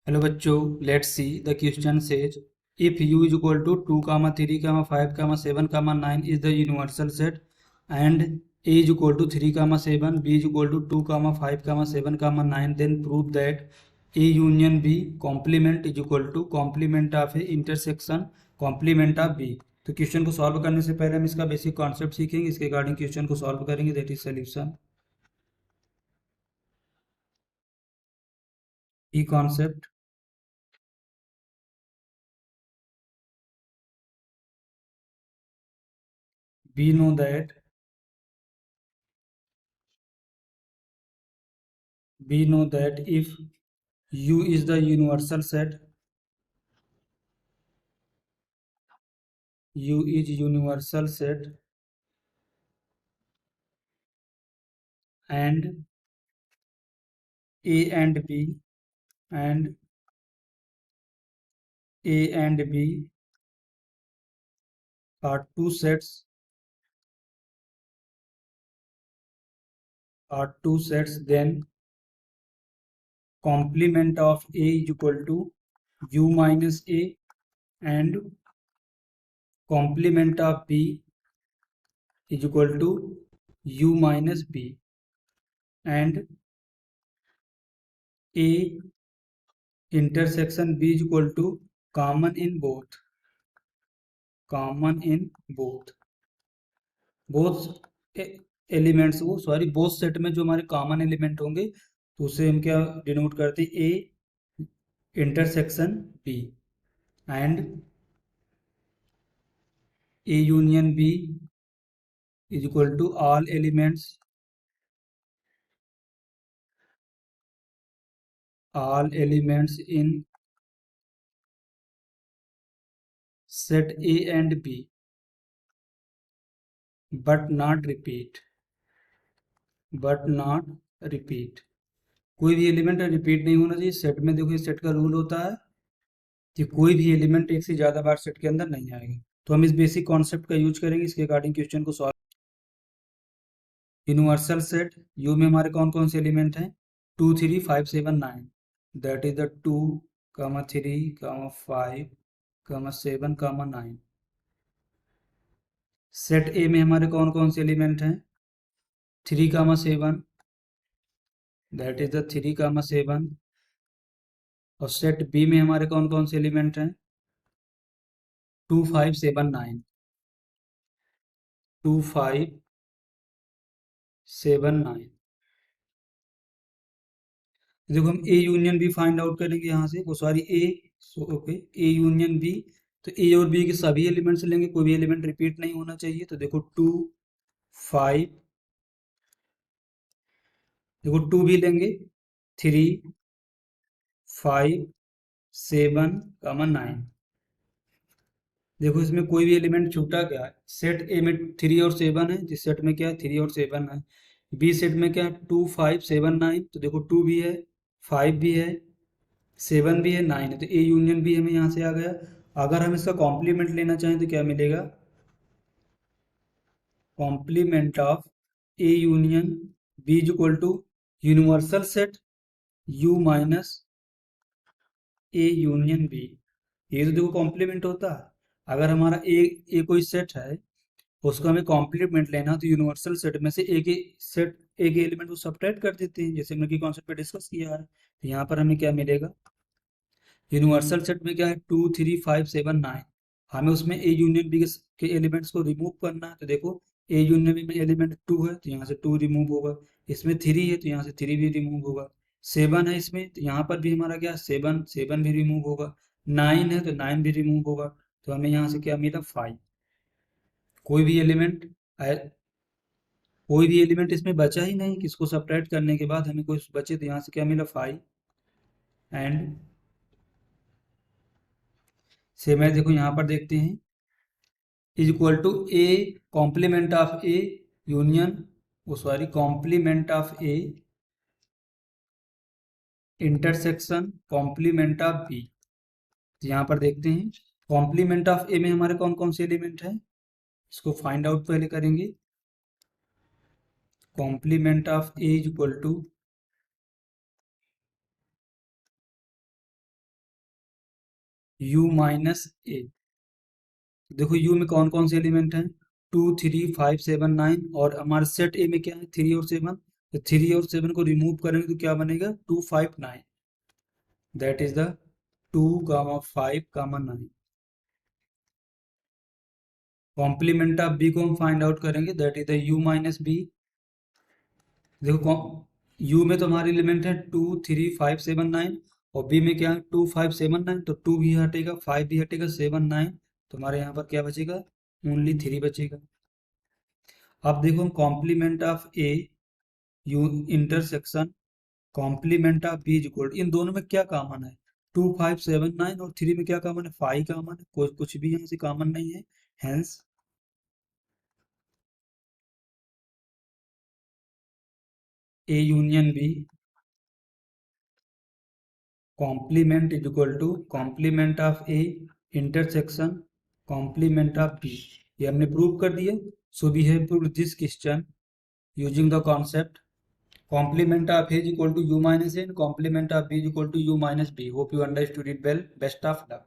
Hello बच्चों, let's see the question says if u is equal to 2 comma 3 comma 5 comma 7 comma 9 is the universal set and a is equal to 3 comma 7 b is equal to 2 comma 5 comma 7 comma 9 then prove that a union b complement is equal to complement of A intersection complement of b। तो question को solve करने से पहले हम इसका basic concept सीखेंगे, इसके regarding question को सॉल्व करेंगे, that is solution E concept. we know that if u is the universal set, u is universal set and a and b and a and b are two sets, then complement of a is equal to u minus a and complement of b is equal to u minus b, and a intersection b is equal to common in both both elements वो sorry both set में जो हमारे common element होंगे तो उसे हम क्या denote करते हैं, A intersection B and A union B is equal to all elements in set A and B but not repeat. कोई भी एलिमेंट रिपीट नहीं होना चाहिए सेट में। देखो, इस सेट का रूल होता है कि कोई भी एलिमेंट एक से ज्यादा बार सेट के अंदर नहीं आएगा। तो हम इस बेसिक कॉन्सेप्ट का यूज करेंगे इसके अकॉर्डिंग क्वेश्चन को सॉल्व। यूनिवर्सल सेट यू में हमारे कौन कौन से एलिमेंट हैं, 2 3 5 7 9, that is the 2 comma 3 comma 5 comma 7 comma 9। Set A में हमारे कौन कौन से एलिमेंट हैं, 3 comma 7, that is the 3 comma 7। और सेट बी में हमारे कौन कौन से एलिमेंट हैं, 2 5 7 9, 2 5 7 9। देखो, हम A union B find out करेंगे यहाँ से, वो sorry A, okay, A union B. तो ए और बी के सभी एलिमेंट्स लेंगे, कोई भी एलिमेंट रिपीट नहीं होना चाहिए। तो देखो 2 5, देखो 2 भी लेंगे, 3 5 7 कामा 9। देखो, इसमें कोई भी एलिमेंट छूटा क्या है, सेट ए में 3 और 7 है, जिस सेट में क्या है 3 और 7 है। बी सेट में क्या है 2 5 7 9, तो देखो 2 भी है, 5 भी है, 7 भी है, 9 है। तो ए यूनियन बी हमें यहाँ से आ गया। अगर हम इसका कॉम्प्लीमेंट लेना चाहें तो क्या मिलेगा, complement of A union B is equal to universal set U minus A union B. ये तो देखो कॉम्प्लीमेंट होता है। अगर हमारा ए कोई सेट है, उसको हमें कॉम्प्लीमेंट लेना तो यूनिवर्सल सेट में से एक एलिमेंट को सब्ट्रैक्ट कर देते हैं, जैसे हमने की कॉन्सेप्ट पे डिस्कस किया है। तो यहाँ पर हमें क्या मिलेगा, यूनिवर्सल सेट में क्या है 2 3 5 7 9, हमें उसमें ए यूनियन बी के एलिमेंट्स को रिमूव करना है। तो देखो, ए यूनियन बी में एलिमेंट 2 है तो यहाँ से 2 रिमूव होगा, इसमें 3 है तो यहाँ से 3 भी रिमूव होगा, 7 है इसमें तो यहाँ पर भी हमारा क्या 7 भी रिमूव होगा, 9 है तो 9 भी रिमूव होगा। तो हमें यहाँ से क्या मिला 5। कोई भी एलिमेंट इसमें बचा ही नहीं, किसको सब्ट्रैक्ट करने के बाद हमें कोई बचे, तो यहाँ से क्या मिला 5। एंड सेम है, देखो यहाँ पर देखते हैं, is equal to A complement of A union, वो sorry complement of A intersection complement of B. तो यहाँ पर देखते हैं, कॉम्प्लीमेंट ऑफ ए में हमारे कौन कौन से एलिमेंट हैं, इसको फाइंड आउट पहले करेंगे। Complement of A is equal to u minus A. देखो u में कौन कौन से एलिमेंट हैं, 2 3 5 7 9, और हमारे सेट ए में क्या है, 3 और 7। तो 3 और 7 को रिमूव करेंगे तो क्या बनेगा, 2 5 9। That is the 2 comma 5 comma 9। Complement of B को हम फाइंड आउट करेंगे, that is the u minus B. देखो u में तो हमारे एलिमेंट है 2 3 5 7 9, और b में क्या है 2 5 7 9। तो 2 भी हटेगा, 5 भी हटेगा, 7 9, तो हमारे यहाँ पर क्या बचेगा, ओनली 3 बचेगा। अब देखो हम complement of A U intersection complement of B equal, इन दोनों में क्या कॉमन है, 2 5 7 9 और 3 में क्या कॉमन है, 5 कॉमन है, कोई कुछ भी यहाँ से कॉमन नहीं है। Hence A union B complement is equal to complement of A intersection complement of B. ये हमने प्रूव कर दिया। So we have proved this question using the concept complement of A is equal to u minus A and complement of B is equal to u minus B. Hope you understood it well. Best of luck.